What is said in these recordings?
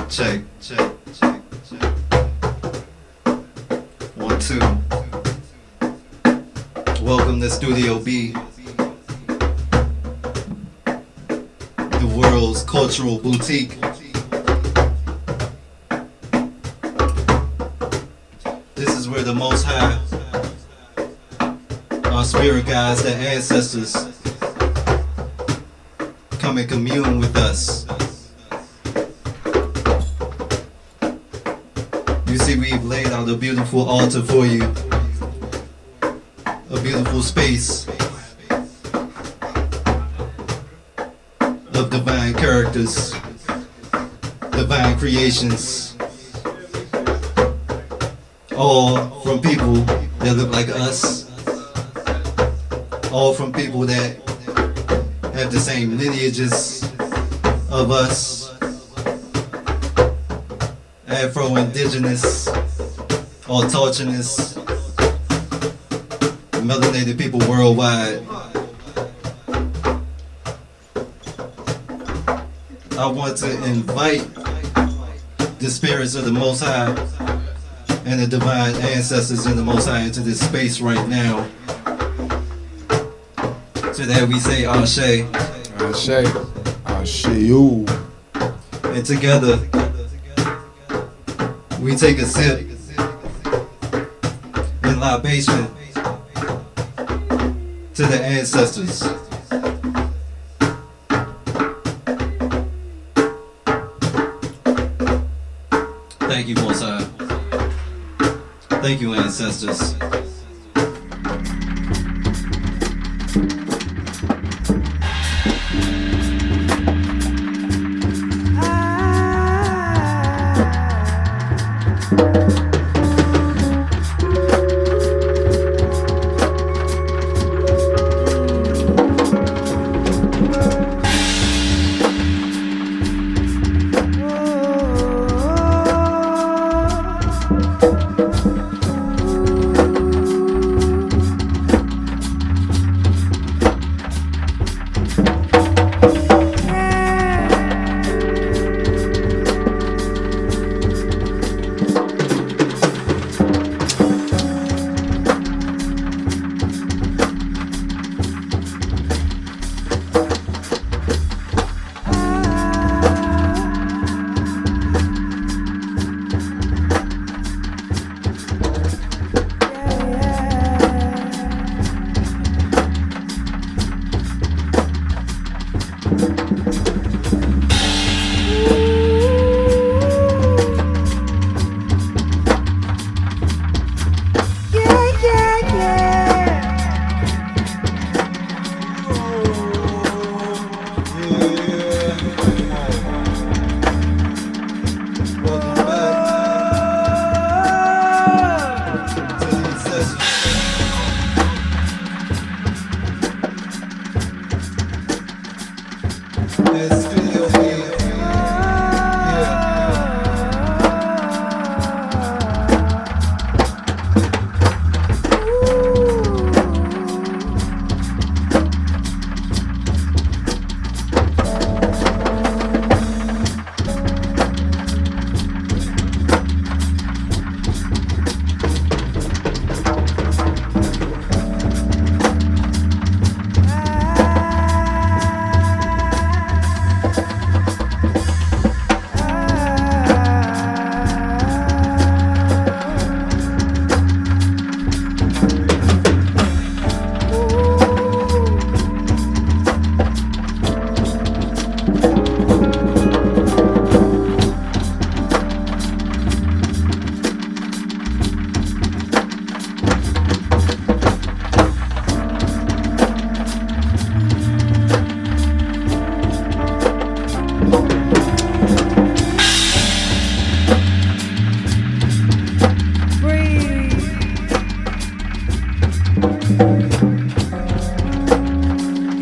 Check, check, check, check. 1, 2. Welcome to Studio B, the world's cultural boutique. This is where the Most High, our spirit guides, the ancestors, come and commune with us. You see, we've laid out a beautiful altar for you, a beautiful space of divine characters, divine creations, all from people that look like us, all from people that have the same lineages of us. Afro-Indigenous, autochthonous, melanated people worldwide. I want to invite the spirits of the Most High and the divine ancestors in the Most High into this space right now. So that we say Ashe. Ashe. Ashe you. And together, we take a sip in libation to the ancestors. Thank you, Most High. Thank you, ancestors.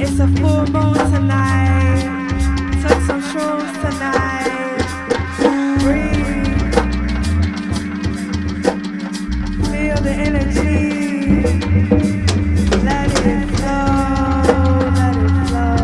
It's a full moon tonight. Took some shrooms tonight. Breathe. Feel the energy. Let it flow. Let it flow.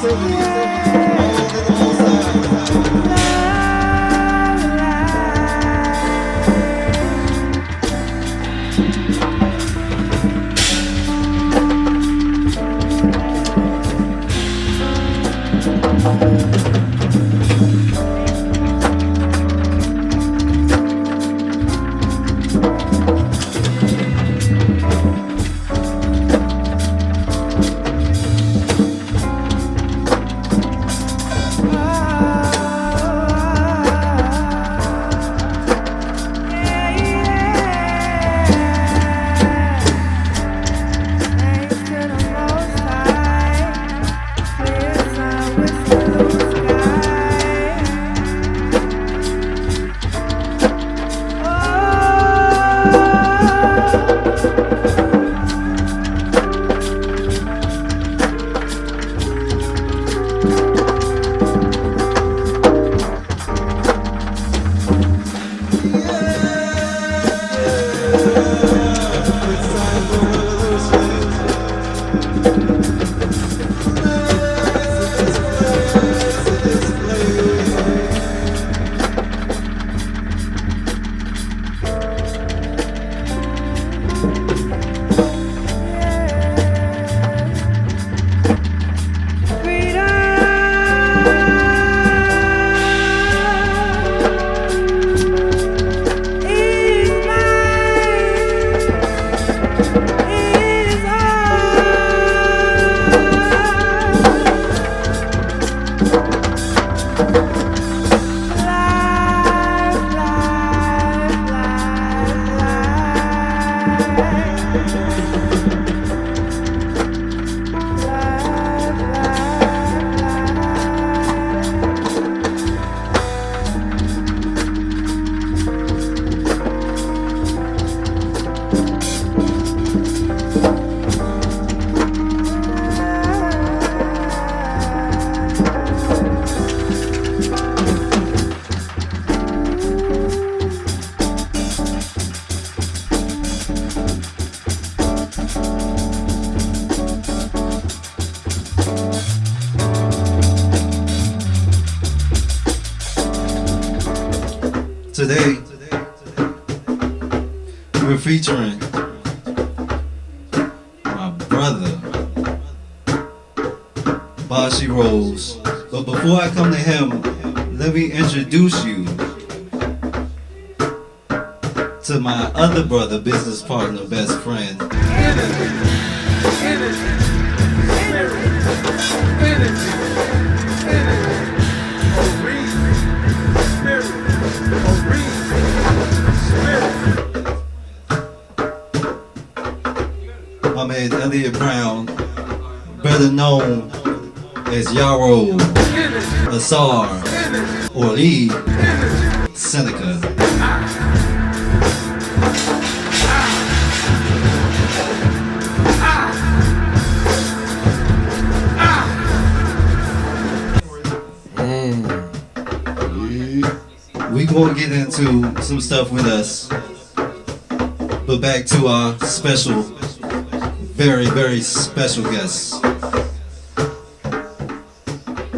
Yeah, Today, we're featuring my brother, Bashi Rose. But before I come to him, let me introduce you to my other brother, business partner, best friend. My man Elliot Brown, better known as Yarrow, Asar, or Lee Seneca. gonna get into some stuff with us. But back to our special, very, very special guest.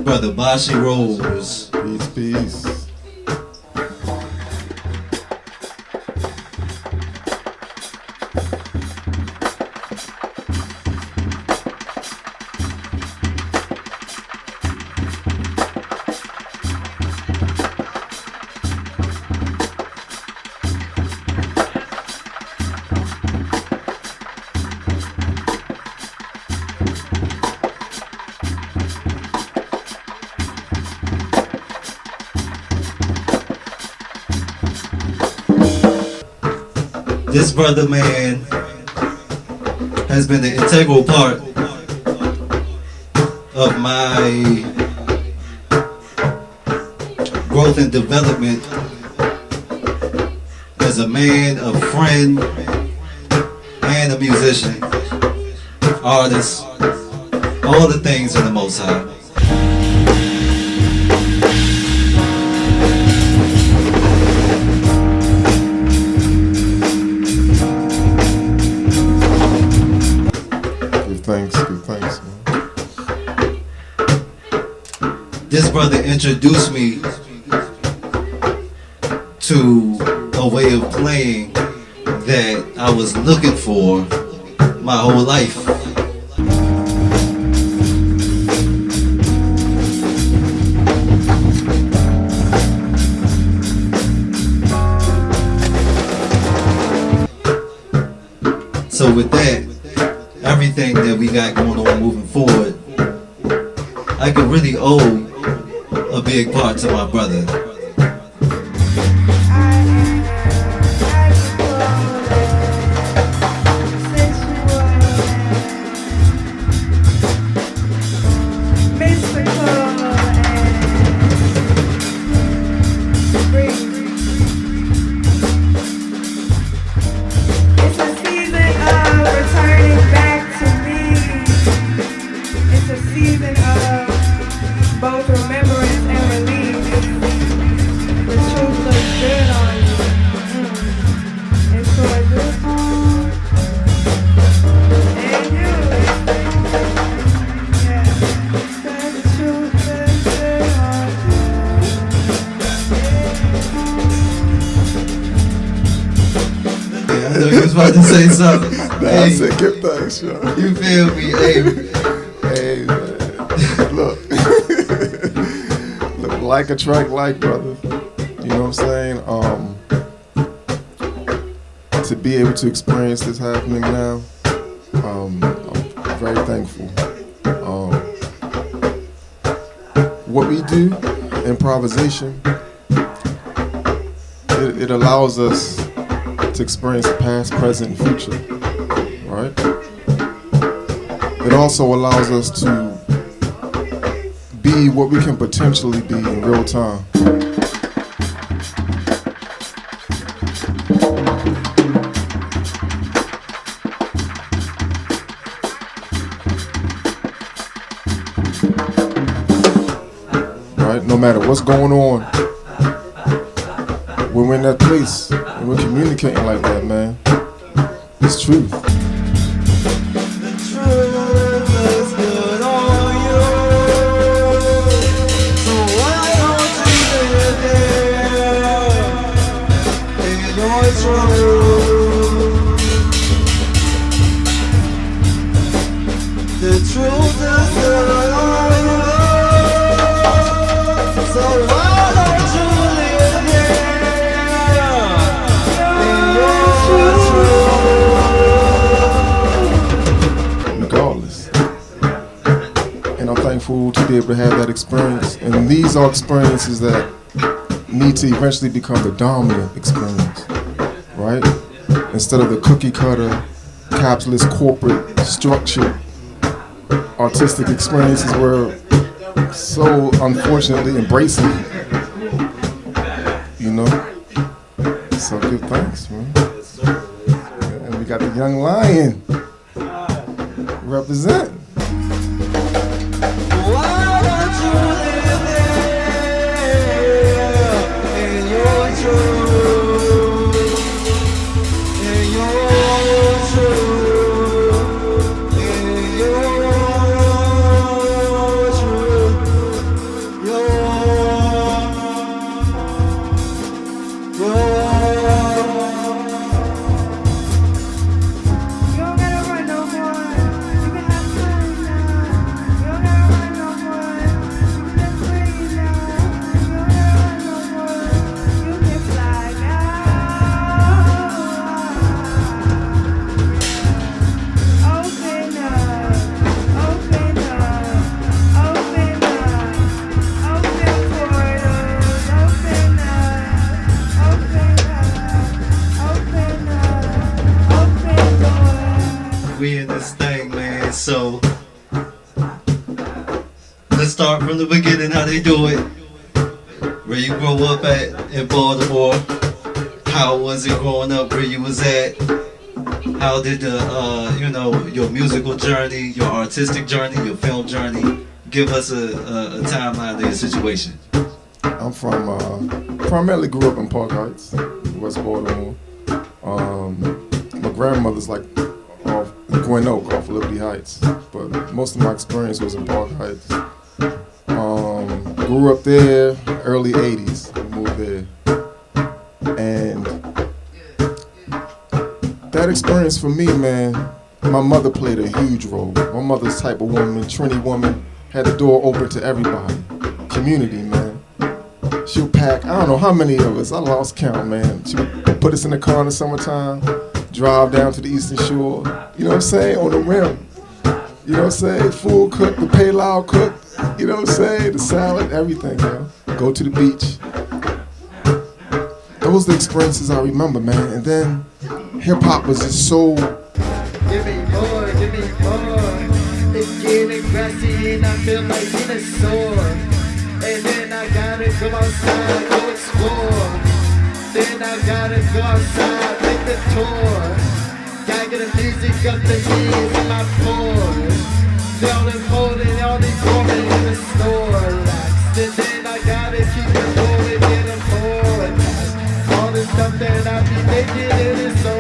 Brother Bashi Rose. Peace, peace. This brother man has been the integral part of my growth and development as a man, a friend, and a musician, artist, all the things in the Most High. Give thanks, man. This brother introduced me to a way of playing that I was looking for my whole life. So with that, everything that we got going on moving forward, I could really owe a big part to my brother. You was about to say something. I said give thanks, yo. You feel me? Hey, man. Look. Look, like attract like, brother. You know what I'm saying? To be able to experience this happening now, I'm very thankful. What we do, improvisation, it allows us to experience the past, present, and future, right? It also allows us to be what we can potentially be in real time. Right? No matter what's going on, when we're in that place and we're communicating like that, man, it's truth. The truth looks good on you, so why don't you live there in your truth? The truth is good on you, so why don't you live there in your truth? Regardless. And I'm thankful to be able to have that experience. And these are experiences that need to eventually become the dominant experience, right? Instead of the cookie cutter, capitalist, corporate, structured, artistic experiences we're so unfortunately embracing, you know? So give thanks, man. And we got the young lion representing. Why don't you live there in your start from the beginning, how they do it. Where you grow up at in Baltimore. How was it growing up where you was at? How did the, your musical journey, your artistic journey, your film journey, give us a timeline of your situation? I'm from, primarily grew up in Park Heights, West Baltimore. My grandmother's like off Gwen Oak, off Liberty Heights, but most of my experience was in Park Heights. Grew up there, early 80s, moved there. And that experience for me, man, my mother played a huge role. My mother's type of woman, Trini woman, had the door open to everybody. Community, man. She'll pack, I don't know how many of us, I lost count, man. She would put us in the car in the summertime, drive down to the Eastern Shore, you know what I'm saying, on the rim. You know what I'm saying, food cooked, the payload cooked, you know what I'm saying, the salad, everything, yo. Go to the beach. Those are the experiences I remember, man. And then hip-hop was just so... Give me more, give me more. It's getting grassy and I feel like dinosaur. And then I gotta go outside, go explore. Then I gotta go outside, make the tour. Gotta get the music up the ears in my pores. Y'all important, y'all important in the store. And then I gotta keep it going, get them forward. All the stuff that I be making, it is so.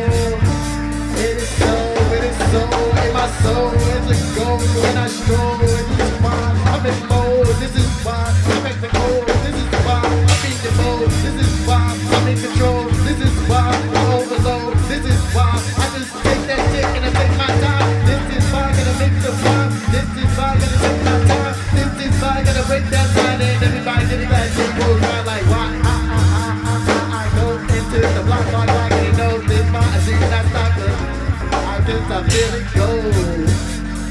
It is so, it is so. In my soul, it's a goal. When I stroll, this is why I'm in mode. This is why I make the goal. This is why I beat the mode. This is why I'm in control. This is why I overload. This is why I just take that dick and I take my time. This is why I'm gonna make the fun. This is why I'm gonna take my time. This is why I'm gonna break that line and everybody get that shit goes around like why I go into the block like you know this my I see that stop it. I guess I feel it go.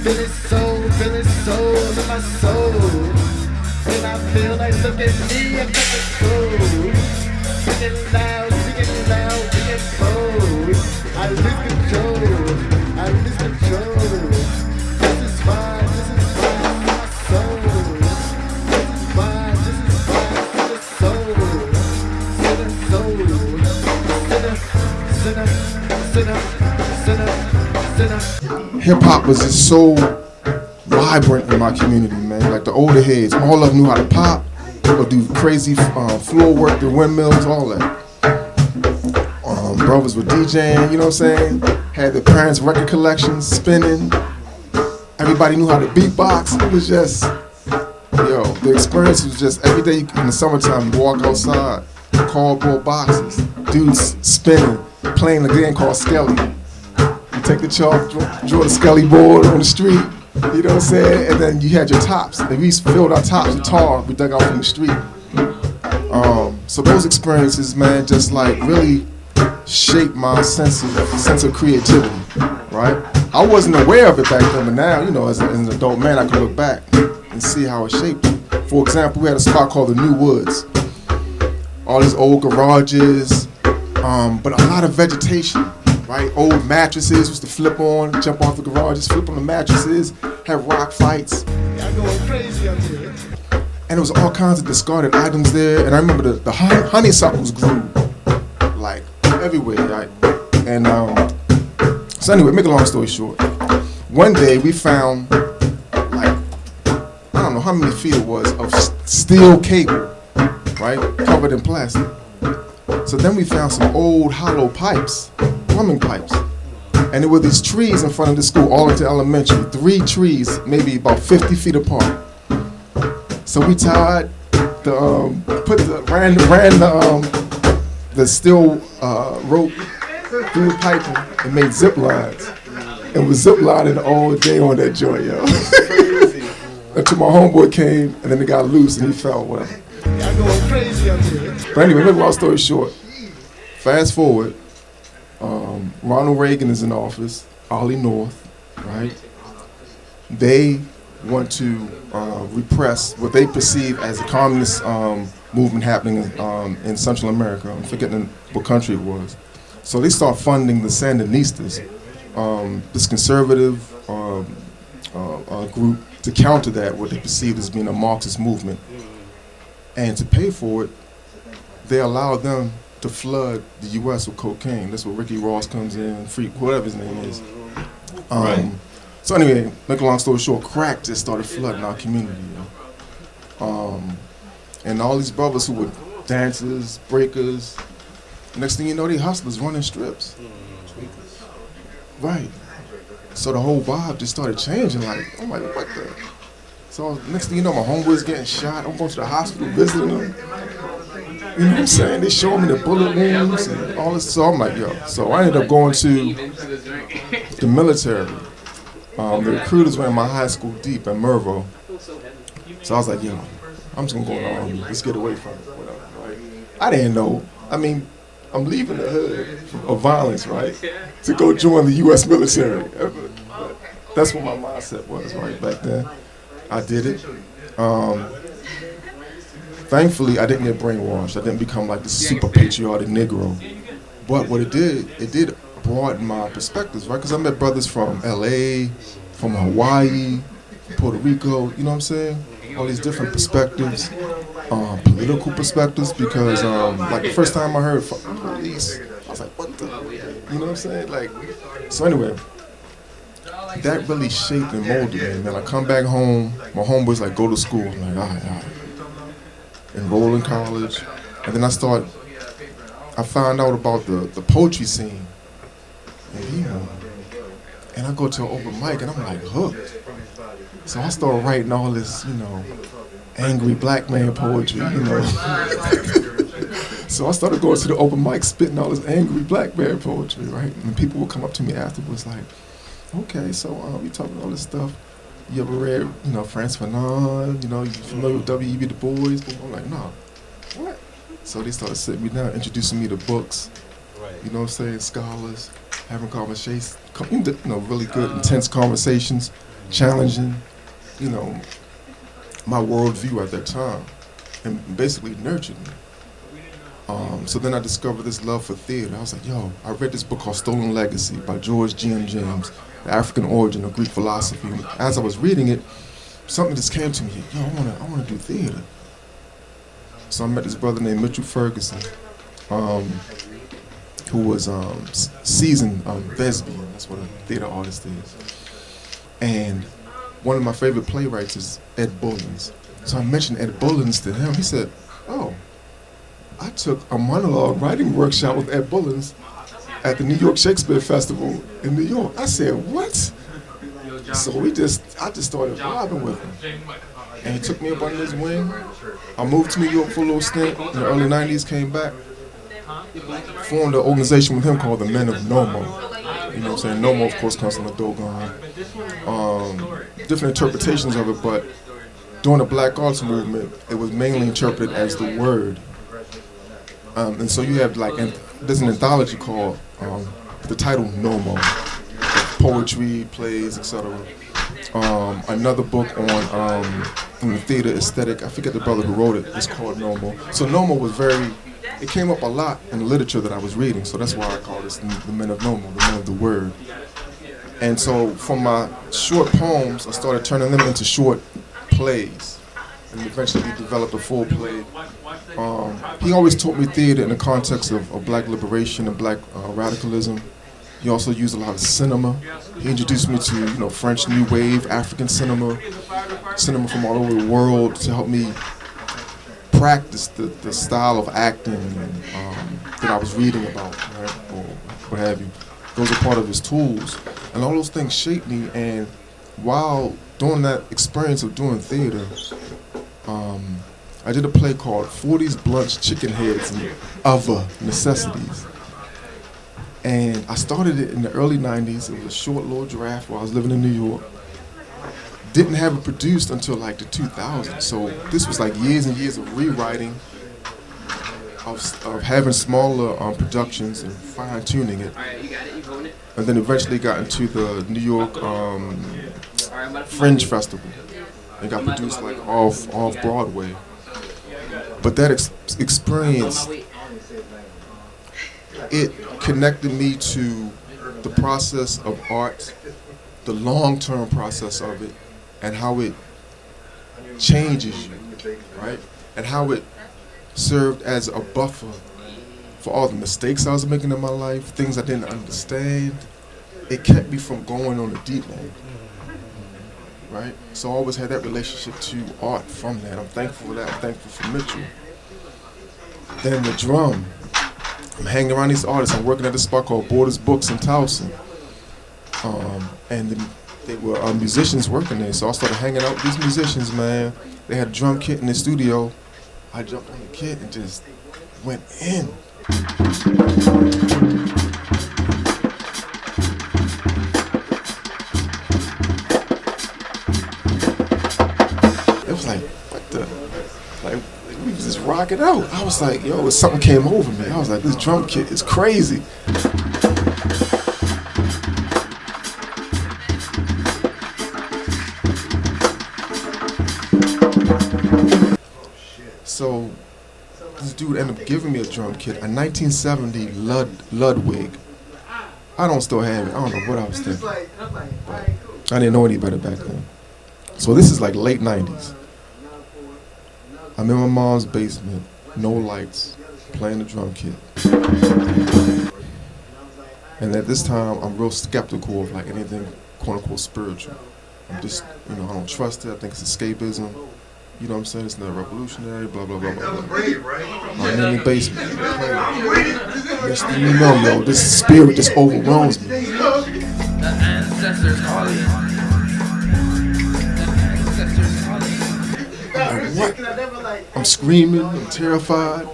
Feel it so in my soul. And I feel like look at me, I got the soul. Singing loud, singing bold. I lose control, I lose control. This is fine, my soul. This is fine, for the soul. Sinner. Hip-hop was just so vibrant in my community, man. Like the older heads, all of them knew how to pop, or do crazy floor work, the windmills, all that. Brothers were DJing, you know what I'm saying? Had their parents' record collections spinning. Everybody knew how to beatbox. It was just, the experience was just every day in the summertime. You walk outside, cardboard boxes, dudes spinning, playing a game called Skelly. You take the chalk, draw the Skelly board on the street. You know what I'm saying? And then you had your tops. And we filled our tops with tar we dug out from the street. So those experiences, man, just like really shaped my sense of creativity, right? I wasn't aware of it back then, but now, as an adult man, I can look back and see how it shaped me. For example, we had a spot called the New Woods. All these old garages, but a lot of vegetation. Right, old mattresses used to flip on, jump off the garages, flip on the mattresses, have rock fights. Y'all going crazy up here. And there was all kinds of discarded items there. And I remember the honeysuckles grew like everywhere, right? And so anyway, make a long story short, one day we found like, I don't know how many feet it was of steel cable, right, covered in plastic. So then we found some old hollow pipes, plumbing pipes. And there were these trees in front of the school, Arlington Elementary, 3 trees, maybe about 50 feet apart. So we tied ran the steel rope through the piping and made zip lines. And was zip lining all day on that joint, yo. Until my homeboy came and then it got loose and he fell, whatever. Y'all going crazy up here. But anyway, make a long story short, fast forward, Ronald Reagan is in office, Ollie North, right? They want to repress what they perceive as a communist movement happening in Central America. I'm forgetting what country it was. So they start funding the Sandinistas, this conservative group to counter that, what they perceived as being a Marxist movement. And to pay for it, they allowed them to flood the U.S. with cocaine. That's where Ricky Ross comes in, whatever his name is. Right. So anyway, make a long story short, crack just started flooding our community. And all these brothers who were dancers, breakers, next thing you know, they hustlers running strips. Right. So the whole vibe just started changing. Like, I'm like, what the? So next thing you know, my homeboy's getting shot. I'm going to the hospital visiting them. You know what I'm saying? They showed me the bullet wounds and all this. So I'm like, yo. So I ended up going to the military. The recruiters were in my high school deep at Mervo. So I was like, yo, I'm just gonna go in the army. Let's get away from it. Whatever, right? I didn't know. I mean, I'm leaving the hood of violence, right? To go join the U.S. military. That's what my mindset was, right, back then. I did it. Thankfully, I didn't get brainwashed. I didn't become like this super patriotic Negro. But what it did broaden my perspectives, right? Because I met brothers from L.A., from Hawaii, Puerto Rico, you know what I'm saying? All these different perspectives, political perspectives, because like the first time I heard fuck the police, I was like, what the, you know what I'm saying? Like, so anyway, that really shaped and molded me. And then I come back home, my homeboys like, go to school. I'm like, all right. Enroll in college. And then I found out about the poetry scene. And I go to an open mic and I'm like hooked. So I started writing all this, angry black man poetry, So I started going to the open mic spitting all this angry black man poetry, right? And people would come up to me afterwards like, okay, so you talking all this stuff. You ever read, Frantz Fanon, you familiar with W.E.B. Du Bois? I'm like, no. What? So they started sitting me down, introducing me to books, you know what I'm saying, scholars, having conversations, really good, intense conversations, challenging, my worldview at that time, and basically nurtured me. So then I discovered this love for theater. I was like, yo, I read this book called Stolen Legacy by George G.M. James, The African Origin of Greek Philosophy. As I was reading it, something just came to me, yo, I want to do theater. So I met this brother named Mitchell Ferguson, who was seasoned thespian. That's what a theater artist is. And one of my favorite playwrights is Ed Bullins. So I mentioned Ed Bullins to him. He said, oh, I took a monologue writing workshop with Ed Bullins at the New York Shakespeare Festival in New York. I said, what? So I just started vibing with him. And he took me up under his wing. I moved to New York for a little stint in the early 90s, came back, formed an organization with him called the Men of Nomo. You know what I'm saying? Nomo, of course, comes from the Dogon. Different interpretations of it, but during the Black Arts movement, it was mainly interpreted as the word. And so you have there's an anthology called the title Nomo, poetry, plays, etc. Another book on the theater aesthetic. I forget the brother who wrote it. It's called Nomo. So Nomo was it came up a lot in the literature that I was reading. So that's why I call this the Men of Nomo, the Men of the Word. And so from my short poems, I started turning them into short plays. And eventually we developed a full play. He always taught me theater in the context of black liberation and black radicalism. He also used a lot of cinema. He introduced me to, French New Wave, African cinema from all over the world to help me practice the style of acting that I was reading about, right, or what have you. Those are part of his tools. And all those things shaped me, and while doing that experience of doing theater, I did a play called 40s Blunts, Chicken Heads, and Other Necessities. And I started it in the early 90s. It was a short little draft while I was living in New York. Didn't have it produced until the 2000s. So this was years and years of rewriting, of having smaller productions and fine-tuning it. And then eventually got into the New York Fringe Festival. It got produced off Broadway. But that experience, it connected me to the process of art, the long-term process of it, and how it changes you, right? And how it served as a buffer for all the mistakes I was making in my life, things I didn't understand. It kept me from going on the deep end, right? So I always had that relationship to art from that. I'm thankful for that. I'm thankful for Mitchell. Then the drum. I'm hanging around these artists. I'm working at a spot called Borders Books in Towson. And they were musicians working there. So I started hanging out with these musicians, man. They had a drum kit in the studio. I jumped on the kit and just went in. It was like, what the? Like, we was just rocking out. I was like, yo, something came over me. I was like, this drum kit is crazy. So this dude ended up giving me a drum kit, a 1970 Ludwig. I don't still have it. I don't know what I was thinking. I didn't know any better back then. So this is like late 90s. I'm in my mom's basement, no lights, playing the drum kit. And at this time, I'm real skeptical of like anything quote unquote spiritual. I'm just, I don't trust it. I think it's escapism. You know what I'm saying? It's not revolutionary, blah, blah, blah, blah, blah. I'm in the basement. Next thing you know, yo, this spirit just overwhelms me. The ancestors calling. The ancestors calling. I'm like, what? I'm screaming, I'm terrified.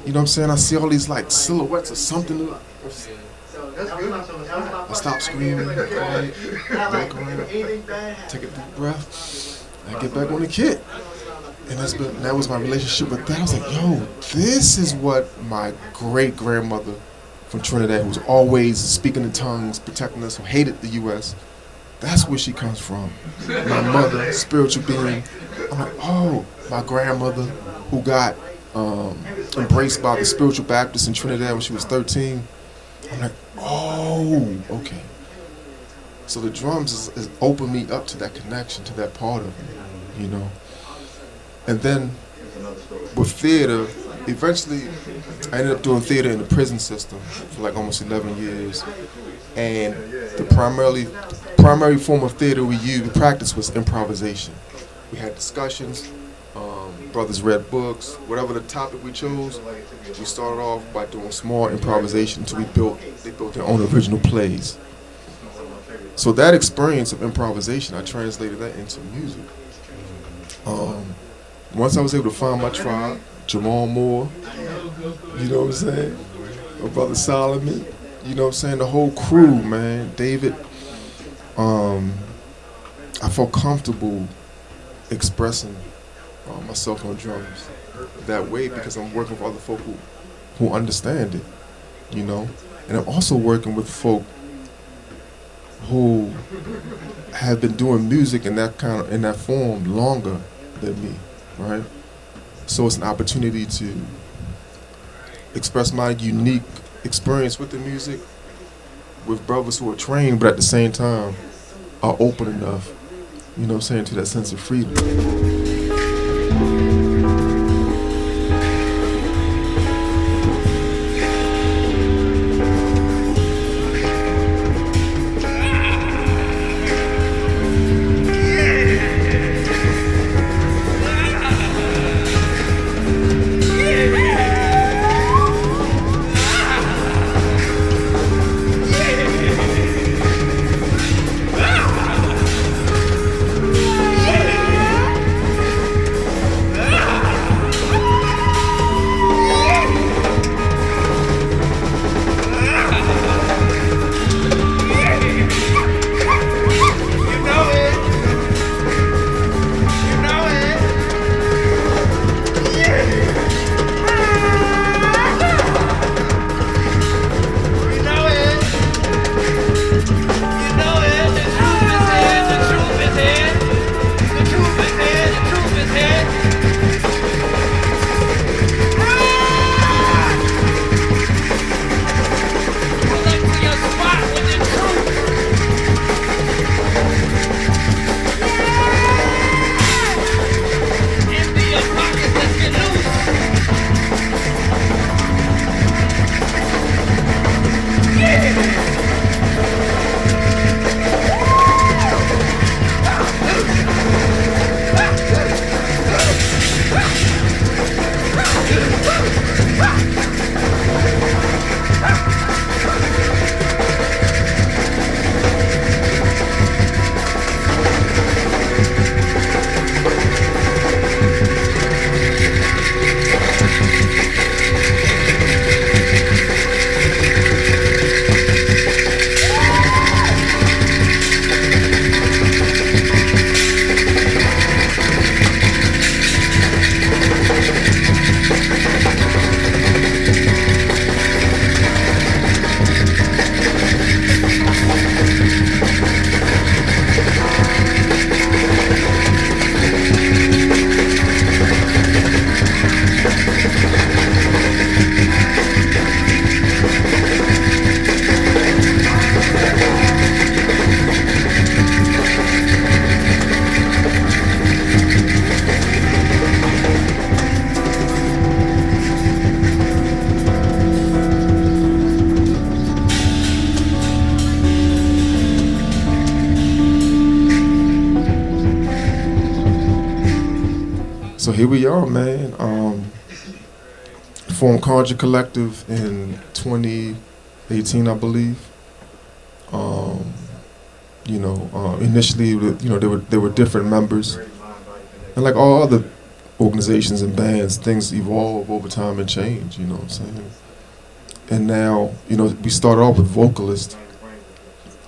You know what I'm saying? I see all these like silhouettes or something. I stop screaming, quiet, look around, take a deep breath, and I get back on the kit. And that was my relationship with that. I was like, yo, this is what my great-grandmother from Trinidad, who was always speaking in tongues, protecting us, who hated the U.S., that's where she comes from. My mother, spiritual being. I'm like, oh, my grandmother, who got embraced by the spiritual Baptists in Trinidad when she was 13. I'm like, oh, okay. So the drums is opened me up to that connection, to that part of me, And then with theater, eventually I ended up doing theater in the prison system for like almost 11 years. And the primary form of theater we practiced was improvisation. We had discussions, brothers read books, whatever the topic we chose. We started off by doing small improvisation until they built their own original plays. So that experience of improvisation, I translated that into music. Once I was able to find my tribe, Jamal Moore, you know what I'm saying? My brother Solomon, you know what I'm saying? The whole crew, man, David. I felt comfortable expressing myself on drums that way because I'm working with other folk who understand it, And I'm also working with folk who have been doing music in that form longer than me, right? So it's an opportunity to express my unique experience with the music with brothers who are trained, but at the same time are open enough, to that sense of freedom. So here we are, man. Formed Conjure Collective in 2018, I believe. Initially, there were different members, and like all other organizations and bands, things evolve over time and change. You know what I'm saying? And now, we started off with vocalists,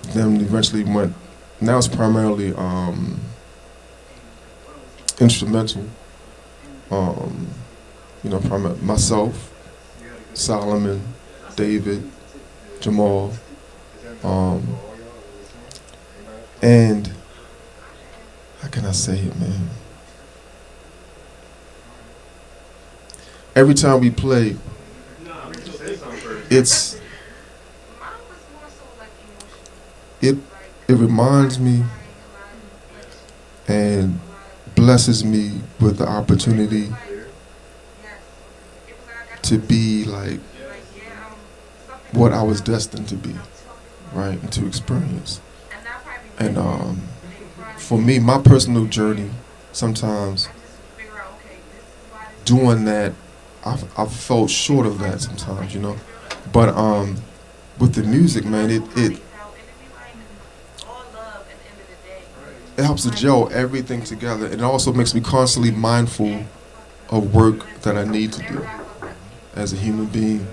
then eventually went. Now it's primarily instrumental. Myself, Solomon, David, Jamal, and how can I say it, man? Every time we play, it reminds me and blesses me with the opportunity to be like what I was destined to be, right, and to experience. And for me, my personal journey, sometimes doing that, I've felt short of that sometimes, But with the music, man, it helps to gel everything together. It also makes me constantly mindful of work that I need to do as a human being,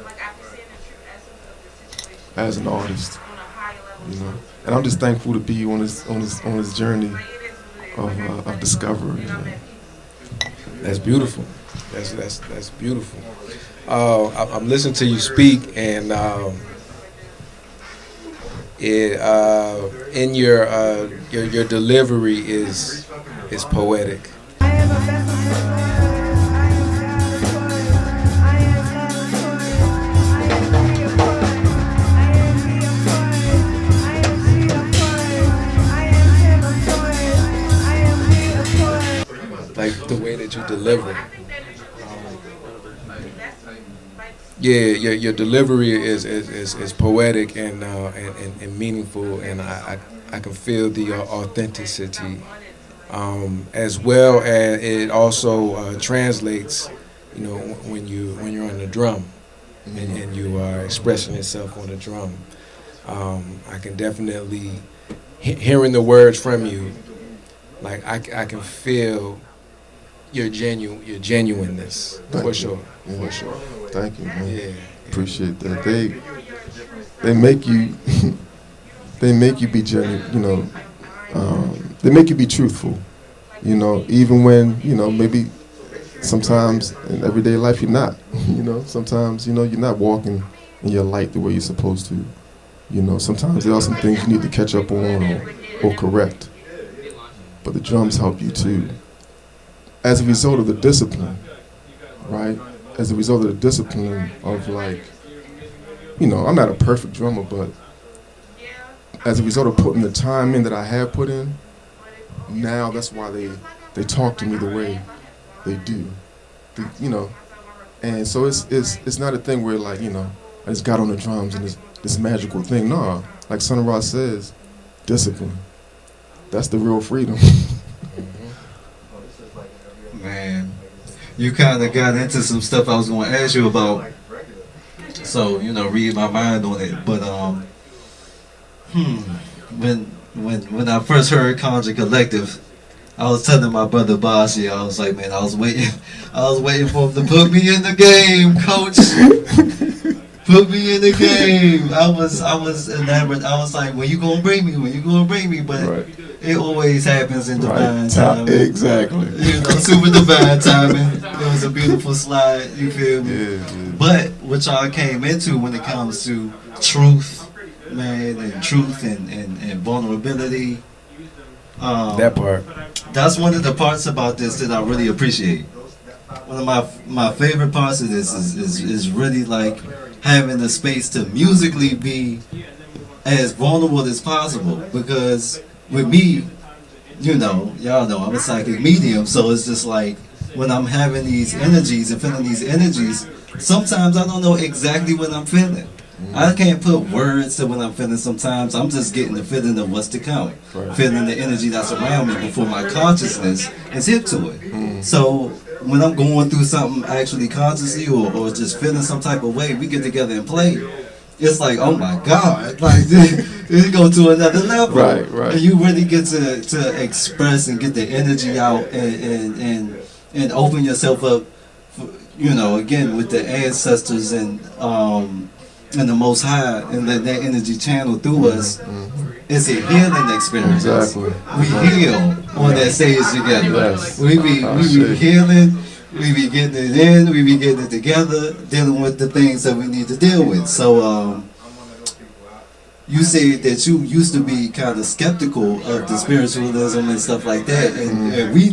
as an artist, And I'm just thankful to be on this journey of discovery. That's beautiful. That's beautiful. I'm listening to you speak, and in your delivery is poetic. I am a vessel for love. I am Like the way that you deliver. Your delivery is poetic and meaningful, and I can feel the authenticity, as well as it also translates, when you're on the drum, and you are expressing yourself on the drum. I can definitely hearing the words from you, like I can feel your genuineness. For sure. Thank you, man. Yeah. Appreciate that. They make you they make you be genuine, they make you be truthful, even when, maybe sometimes in everyday life you're not, sometimes, you're not walking in your light the way you're supposed to, sometimes there are some things you need to catch up on or correct, but the drums help you too, as a result of the discipline, right? As a result of the discipline of I'm not a perfect drummer, but as a result of putting the time in that I have put in, now that's why they talk to me the way they do, and so it's not a thing where I just got on the drums and this magical thing. No, like Son Ra says, discipline. That's the real freedom. Man, you kind of got into some stuff I was going to ask you about, so read my mind on it. But when I first heard Conjure Collective, I was telling my brother Bashi, I was like, man, I was waiting for him to put me in the game, coach. Put me in the game. I was enamored. I was like, when you gonna bring me? But right. It always happens in divine timing. Exactly. Super divine timing. It was a beautiful slide. You feel me? Yeah. But what y'all came into when it comes to truth, man, and truth and vulnerability. That part. That's one of the parts about this that I really appreciate. One of my favorite parts of this is really like having the space to musically be as vulnerable as possible, because with me, y'all know I'm a psychic medium, so it's just like when I'm having these energies and feeling these energies, sometimes I don't know exactly what I'm feeling. I can't put words to what I'm feeling sometimes. I'm just getting the feeling of what's to come. Right. Feeling the energy that's around me before my consciousness is hip to it. So when I'm going through something actually consciously or just feeling some type of way, we get together and play. It's like, oh my God, like it go to another level. Right. And you really get to express and get the energy out and open yourself up, you know, again with the ancestors and the Most High, and let that energy channel through us. It's a healing experience. Exactly. We heal on that stage together. Yes. We be healing. We be getting it in. We be getting it together, dealing with the things that we need to deal with. So, you say that you used to be kind of skeptical of the spiritualism and stuff like that, and we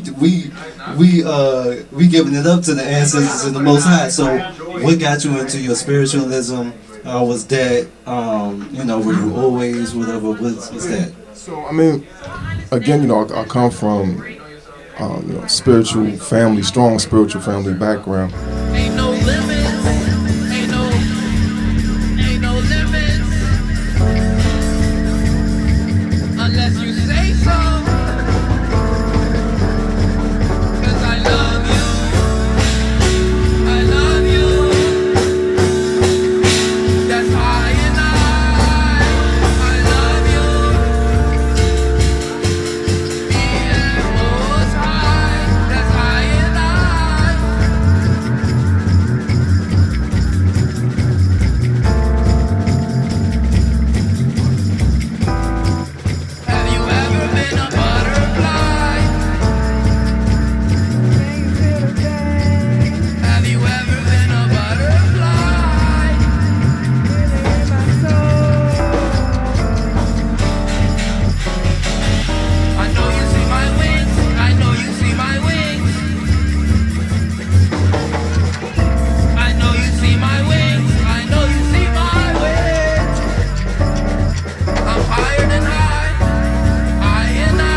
giving it up to the ancestors and the Most High. So, what got you into your spiritualism? Was that you know, were you always whatever? What's that? So I mean, again, you know, I come from you know, spiritual family, strong spiritual family background. Ain't no limits. Ain't no limits. Unless you say so. 'Cause I love you. I love you. That's high and I love you. Me and Most High. That's high and Have you ever been a butterfly? Have you ever been a butterfly? I know you see my wings. I know you see my wings. I know you see my wings. I know you see my wings. I'm higher than high. I and I.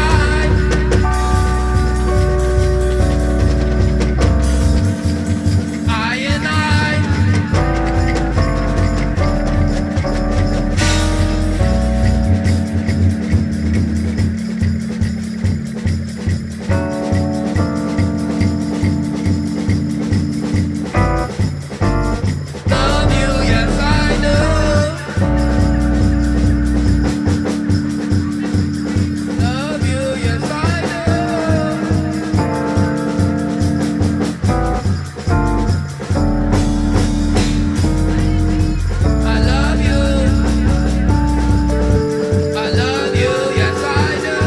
Love you, yes I do. Love you, yes I do. I love you. I love you, yes I do.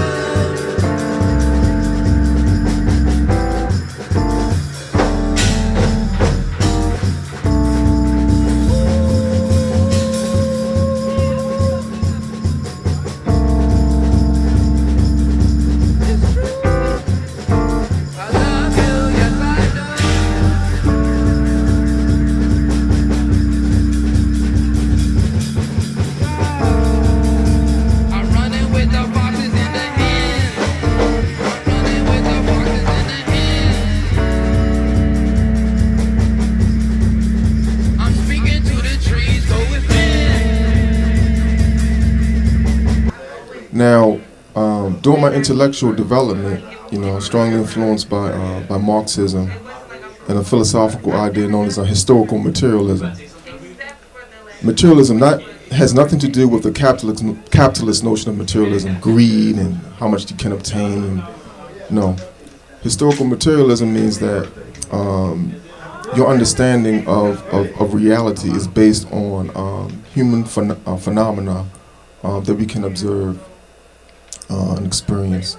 I love you, yes I do. I'm running with the foxes in the hen. Running with the foxes in the hen. I'm speaking to the trees, go within. Now, during my intellectual development, you know, strongly influenced by Marxism and a philosophical idea known as historical materialism. Materialism has nothing to do with the capitalist notion of materialism, greed and how much you can obtain. And, no, historical materialism means that your understanding of reality is based on human phenomena that we can observe and experience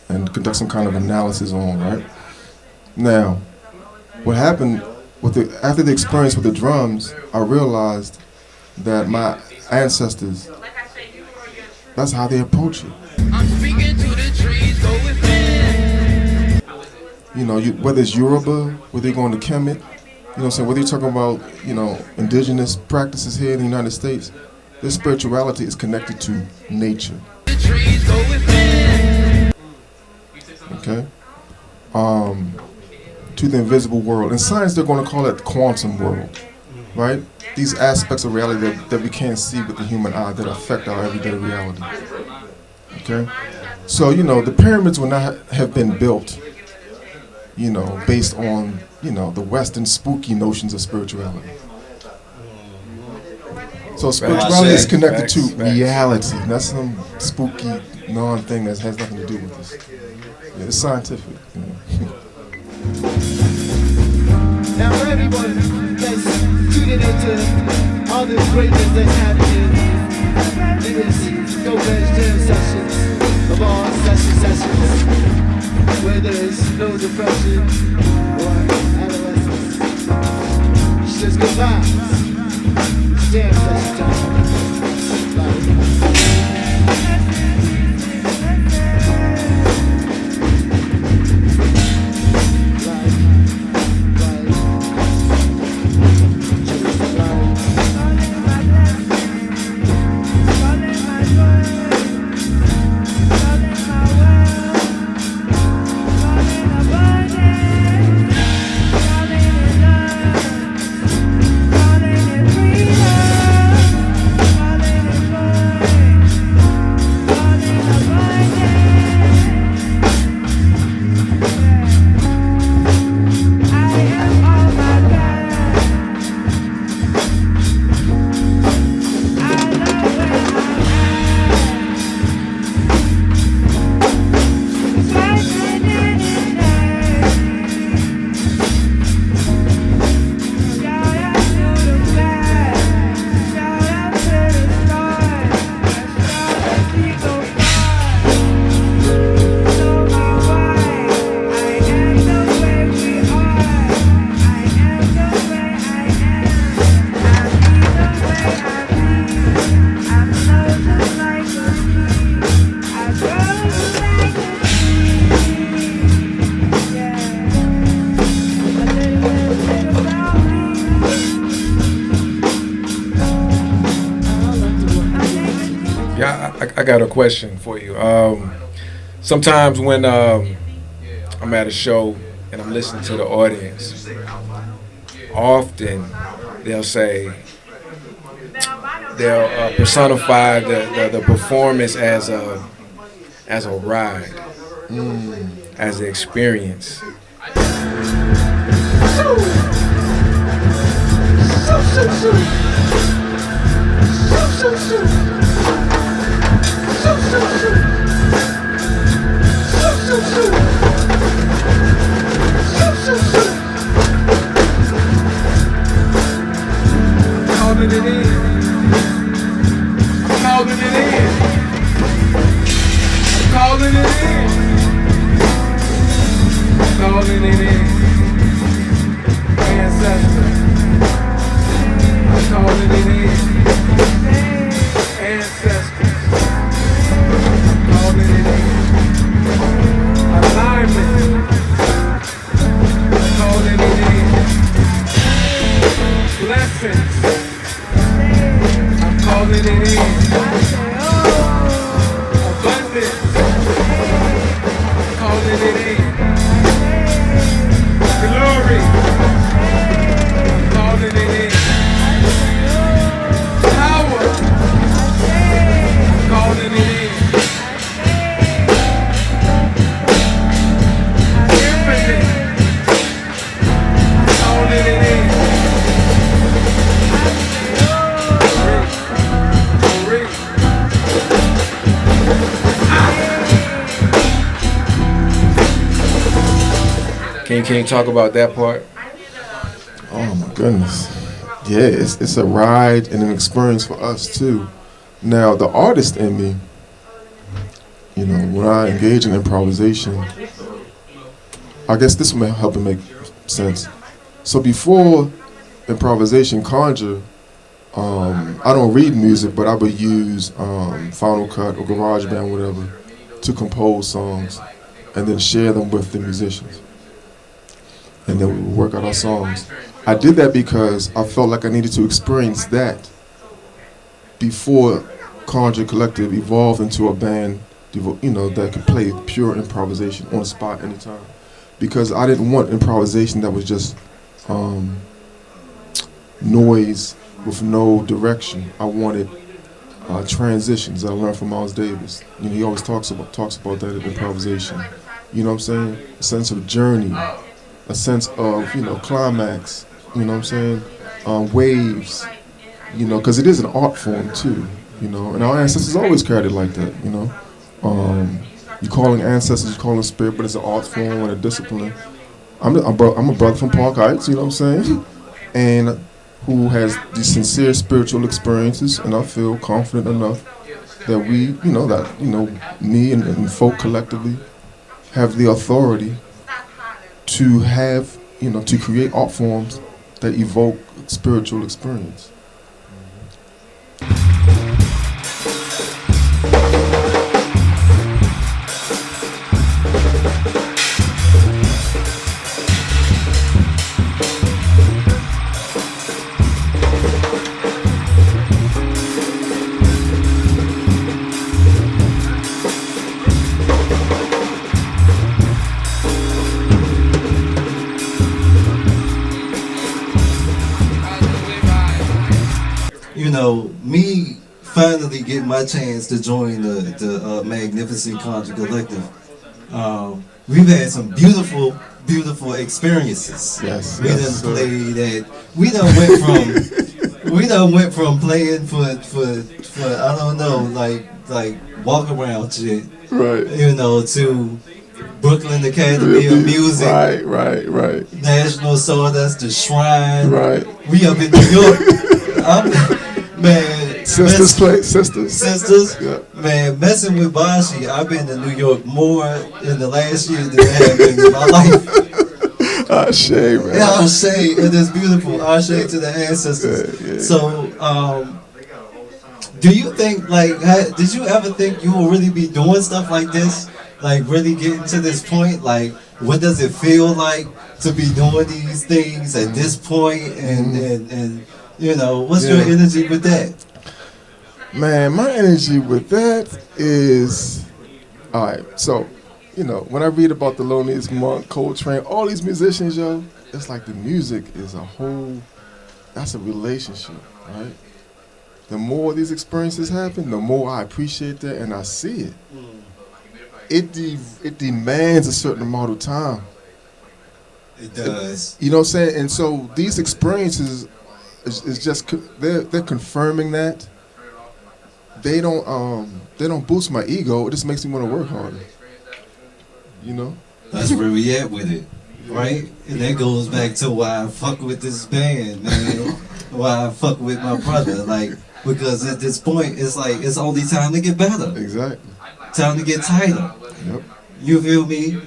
and conduct some kind of analysis on, right? Now, what happened after the experience with the drums, I realized that my ancestors, that's how they approach it. I'm speaking to the trees, go within. You know, whether it's Yoruba, whether you're going to Kemet, you know what I'm saying, whether you're talking about, you know, indigenous practices here in the United States, this spirituality is connected to nature. The trees, go within. Okay? To the invisible world. In science, they're going to call it the quantum world, right? These aspects of reality that we can't see with the human eye that affect our everyday reality. Okay? So, you know, the pyramids would not have been built, based on, the Western spooky notions of spirituality. So spirituality is connected to reality, not some spooky non-thing that has nothing to do with this. Yeah, it's scientific. Now for everyone that's tuning into all this greatness that's happening in this dope ass jam sessions of all sessions, where there's no depression or adolescence. It's just good vibes. It's jam session time. I got a question for you. Sometimes when I'm at a show and I'm listening to the audience, often they'll personify the performance as a ride, as an experience. Calling it in. I'm calling it in. I'm calling it in. I'm calling it in. Ancestor. I'm calling it in. Ancestors. I'm calling it in. Alignment. I'm calling it in. Blessings. I'm calling it in. Abundance. I'm calling it in. Glory. I'm calling it in. Power. I'm calling it in. Infinite. I'm calling it in. Can you talk about that part? Oh my goodness. Yeah, it's a ride and an experience for us too. Now the artist in me, when I engage in improvisation, I guess this will help it make sense. So before improvisation, conjure, I don't read music, but I would use Final Cut or GarageBand, whatever, to compose songs and then share them with the musicians. And then we would work out our songs. I did that because I felt like I needed to experience that before Conjure Collective evolved into a band, that could play pure improvisation on the spot anytime. Because I didn't want improvisation that was just noise with no direction. I wanted transitions that I learned from Miles Davis. He always talks about that in improvisation. You know what I'm saying? A sense of journey, a sense of, climax, you know what I'm saying, waves, because it is an art form too, and our ancestors always carried it like that, you calling ancestors, you calling spirit, but it's an art form and a discipline. I'm a brother from Park Heights, you know what I'm saying, and who has these sincere spiritual experiences, and I feel confident enough that we, me and folk collectively have the authority to have, to create art forms that evoke spiritual experience. Me finally getting my chance to join the Magnificent Contra Collective. We've had some beautiful experiences. Yes, we yes, done played at. We done went from playing for I don't know, like walk around shit, Right. To Brooklyn Academy of Music, right. National Sawdust, the Shrine. Right. We up in New York. Man, sisters. Yeah. Man, messing with Bashi, I've been to New York more in the last year than I have been in my life. Ashe, man. Yeah, Ashe, it is beautiful. Ashe to the ancestors. Yeah. So, do you think, did you ever think you will really be doing stuff like this? Like, really getting to this point? Like, what does it feel like to be doing these things at this point? And what's your energy with that? Man, my energy with that is, all right, so, when I read about the Thelonious Monk, Coltrane, all these musicians, it's like the music is that's a relationship, right? The more these experiences happen, the more I appreciate that and I see it. It demands a certain amount of time. It does. You know what I'm saying? And so these experiences is just they're confirming that. They don't boost my ego. It just makes me want to work harder. That's where we at with it, right? And that goes back to why I fuck with this band, man. Why I fuck with my brother, because at this point it's like it's only time to get better. Exactly. Time to get tighter. Yep. You feel me?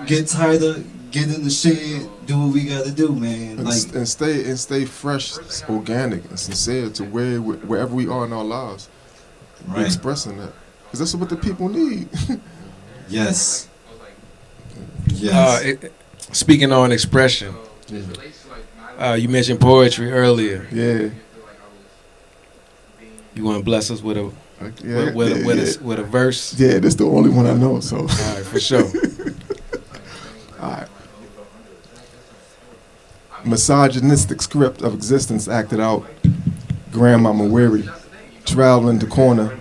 Get tighter. Get in the shed, do what we gotta do, man. And stay fresh, organic, and sincere to wherever we are in our lives. Right. We're expressing that, because that's what the people need. Yes. Speaking on expression, you mentioned poetry earlier. Yeah. You want to bless us with a with a verse? Yeah, that's the only one I know. So. All right, for sure. All right. Misogynistic script of existence acted out. Grandmama weary, traveling to corner,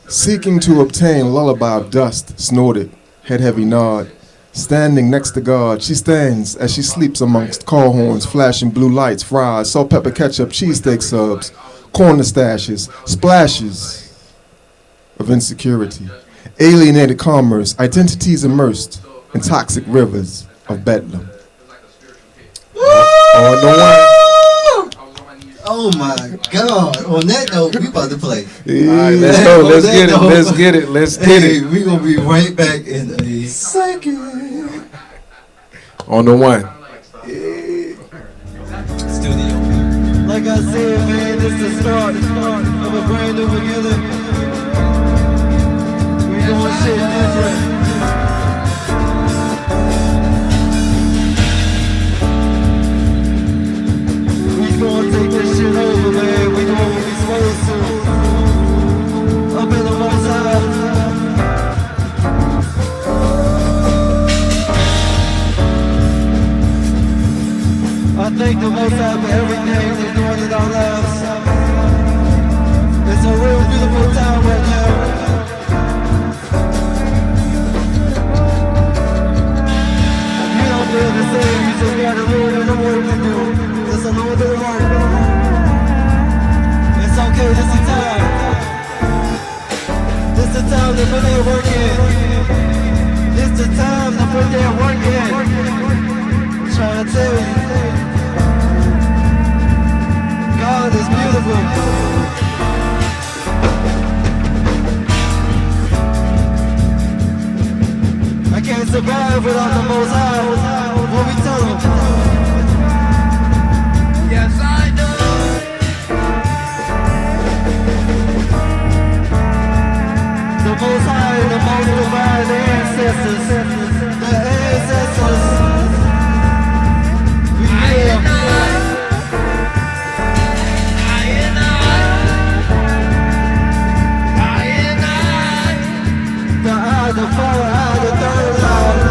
seeking to obtain lullaby of dust, snorted, head heavy nod. Standing next to God, she stands as she sleeps amongst car horns, flashing blue lights, fries, salt, pepper, ketchup, cheesesteak subs, corner stashes, splashes of insecurity, alienated commerce, identities immersed in toxic rivers of bedlam. On the one. Oh my God! On that note, we about to play. Yeah. All right, let's go. Let's get it. We gonna be right back in a second. On the one. Studio. Like I said, man, this is the start of a brand new beginning. We doing shit different. We gonna take this shit over, man. We doing what we supposed to. Up in the most high. I thank the Most High for everything He's doing in our lives. It's a real beautiful time right now. If you don't feel the same, you Lord of the work. It's okay, this is time. This the time to put that work in. This the time to put that work in. Trying to tell you, God is beautiful. I can't survive without the Most High. What we tell him? Yes, I do. The Most High and the Most Divine, the ancestors. The ancestors. We live. The eye, the fire, eye, the third eye.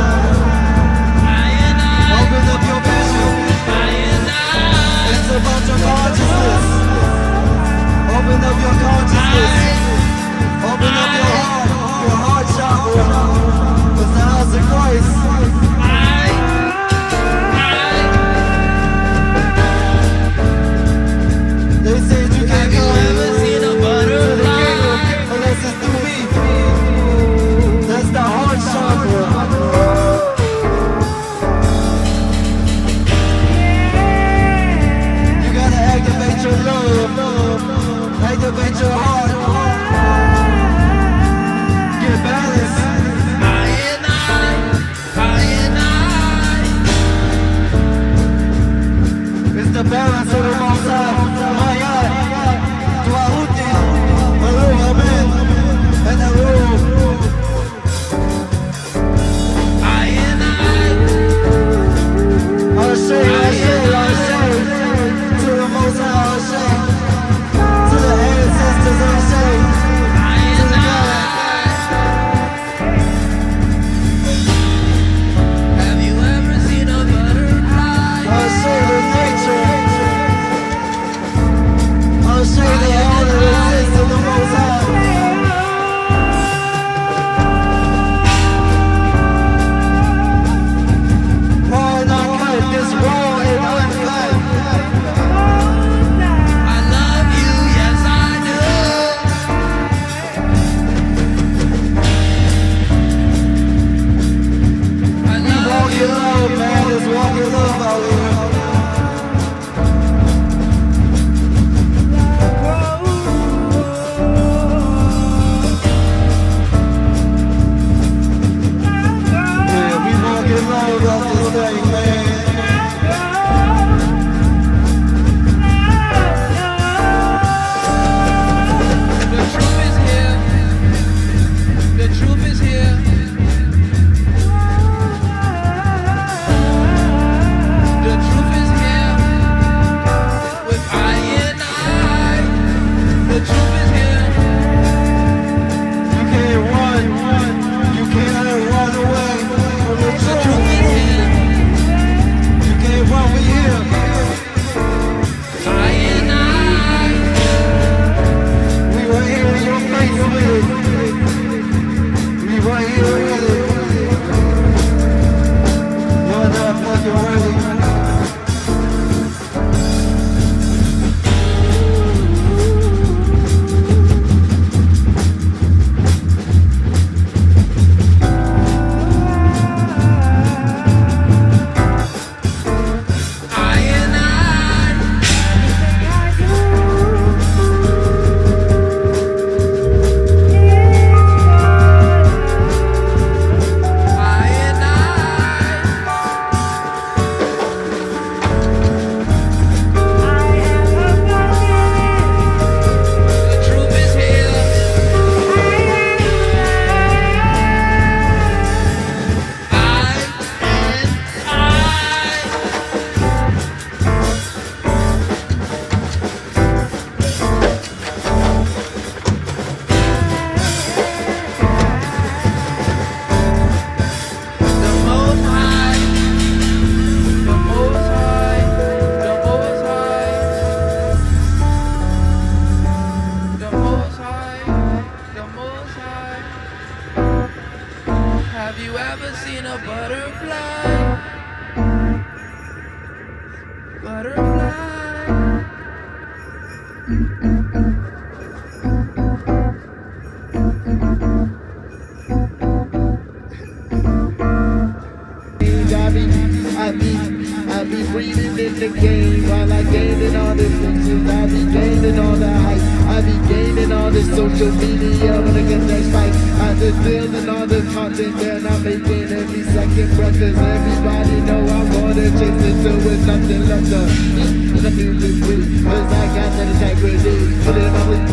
I be breathing in the game while I gaining all the features. I be gaining all the hype. I be gaining all the social media when I get next fight. I just feeling all the content that I'm making every second breath. Cause everybody know I'm gonna chase it till it's nothing left to eat. And I feel this way, cause I got that integrity. Put it in my lip,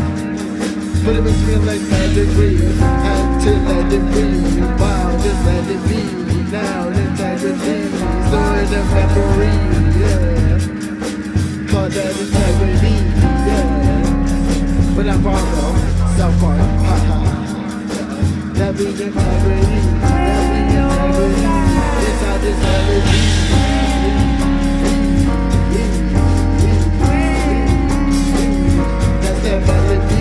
put it between like magic breathe. Had to let it breathe. Wow, just let it be. Now the integrity, storing the memory, yeah. Call that integrity, yeah. But I'm far from South Park, ha ha. That be integrity, it's how this melody. That's that melody.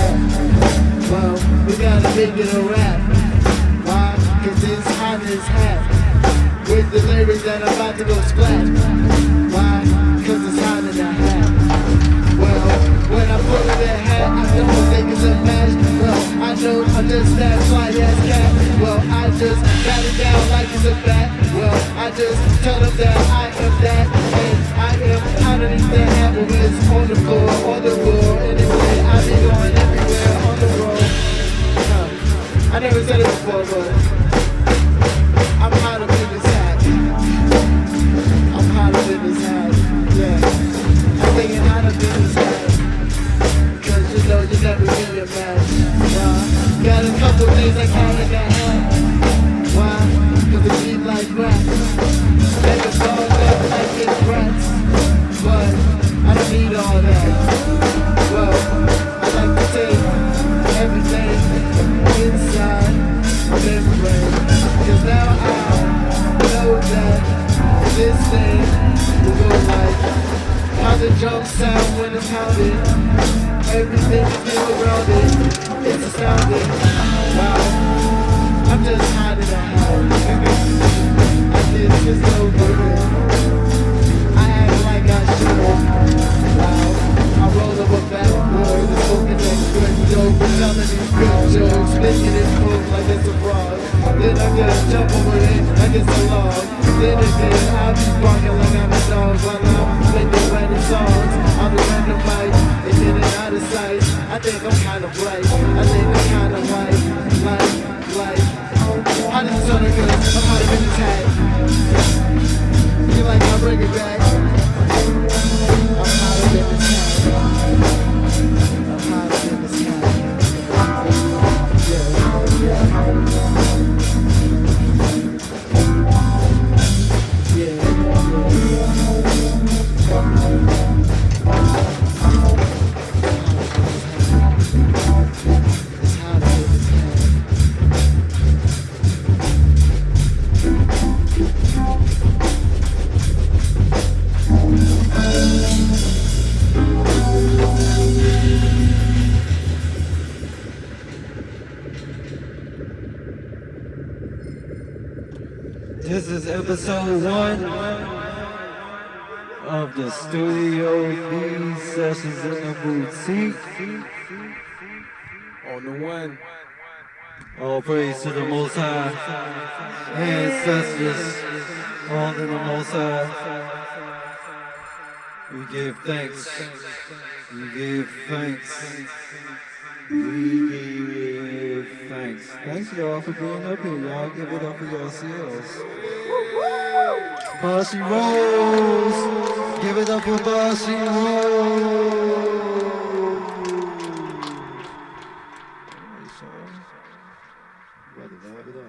hat. Well, we gotta make it a rap. Why? Cause it's hot as hat. With the lyrics that I'm about to go splat. Why? Cause it's hot in the hat. Well, when I put on that hat, I don't think it's a match. Well, I know I'm just that fly ass cat. Well, I just got it down like it's a bat. Well, I just tell them that I am that. And I am underneath the hat when it's on the floor, Anyway, I be going everywhere on the road. I never said it before, but I'm hot up in this hat. I'm hot up in this hat. Yeah. I'm thinking hot up in this hat. Cause you know you never get your match. Got a couple things I can't in that hat. Why? Cause it beat like rap. Make it fall up like it's rats. But I don't need all that. Well, I like to take everything inside my membrane. Cause now I know that this thing will go like how the drums sound when it's pounded. Everything is built around it. It's astounding. Wow, I'm just hot in the house. I did just so good. I act like I should. Wow, I roll up a backboard and smoking that good dope, telling these good jokes, making it move like it's a fraud. Then I just jump over it like it's a log. Then again, I'll be barking like I'm a dog while I'm making random songs on the random mic and in and out of sight. I think I'm kinda bright. I think I'm kinda white. Like, how does it sound good? I'm hot up in this hat. You like I bring it back? I'm hot up in this hat. I'm hot up in this hat. This is episode 1 of the Studio B Sessions in the Boutique. On the one. All praise to the Most High, ancestors, all in the Most High. We give thanks. We give thanks. We give thanks. Thanks y'all for being up here. Y'all give it up for yourselves. Bashi Rose. Give it up for Bashi Rose. Brother, wrap it up.